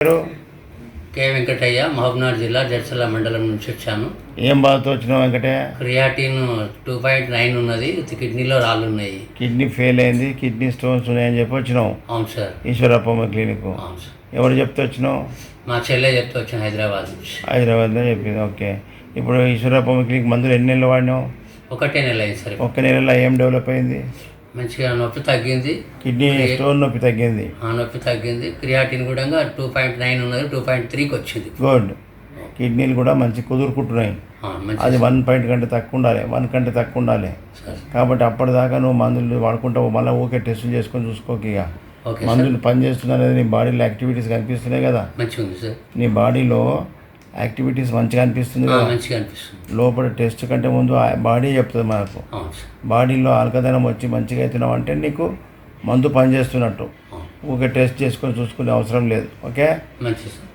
పేరు కే వెంకటయ్య, మహబూబ్నగర్ జిల్లా జడ్చర్ల మండలం నుంచి వచ్చాను. ఏం బాధతో వచ్చినావు వెంకటే? క్రియాటిన్ 2.9 ఉన్నది, కిడ్నీలో రాళ్ళు ఉన్నాయి. కిడ్నీ ఫెయిల్ అయింది, కిడ్నీ స్టోన్స్ ఉన్నాయని చెప్పి వచ్చినావు. అవును సార్. ఈశ్వరప్పమ్మ క్లినిక్. అవును సార్. ఎవరు చెప్తే వచ్చినావు? మా చెల్లె చెప్తే వచ్చాను, హైదరాబాద్ నుంచి. హైదరాబాద్లో చెప్పింది. ఓకే. ఇప్పుడు ఈశ్వరప్పమ్మ క్లినిక్ మందులు ఎన్ని నెలలు వాడినావు? 1 నెల అయింది సార్. ఒక్క నెలలో ఏం డెవలప్ అయింది? మంచిగా నొప్పి తగ్గింది, కిడ్నీ స్టోన్ నొప్పి తగ్గింది. నొప్పి తగ్గింది. క్రియాటిన్ కూడా 2.9 ఉన్నది, 2.3కి వచ్చింది. గుడ్. కిడ్నీలు కూడా మంచి కుదురుకుంటున్నాయి. అది 1 పాయింట్ కంటే తక్కువ ఉండాలి, 1 కంటే తక్కువ ఉండాలి. కాబట్టి అప్పటిదాకా నువ్వు మందులు వాడుకుంటావు, మళ్ళీ ఊకే టెస్టులు చేసుకొని చూసుకోక. ఇక మందులు పనిచేస్తున్నది, నీ బాడీలో యాక్టివిటీస్ కనిపిస్తున్నాయి కదా. మంచిగా ఉంది సార్. నీ బాడీలో యాక్టివిటీస్ మంచిగా అనిపిస్తుంది కదా. మంచిగా అనిపిస్తుంది. లోపల టెస్ట్ కంటే ముందు బాడీ చెప్తుంది మనకు. బాడీలో ఆల్కదనం వచ్చి మంచిగా అవుతున్నావు అంటే నీకు మందు పనిచేస్తున్నట్టు. ఊకే టెస్ట్ చేసుకొని చూసుకునే అవసరం లేదు. ఓకే. మంచిది సార్.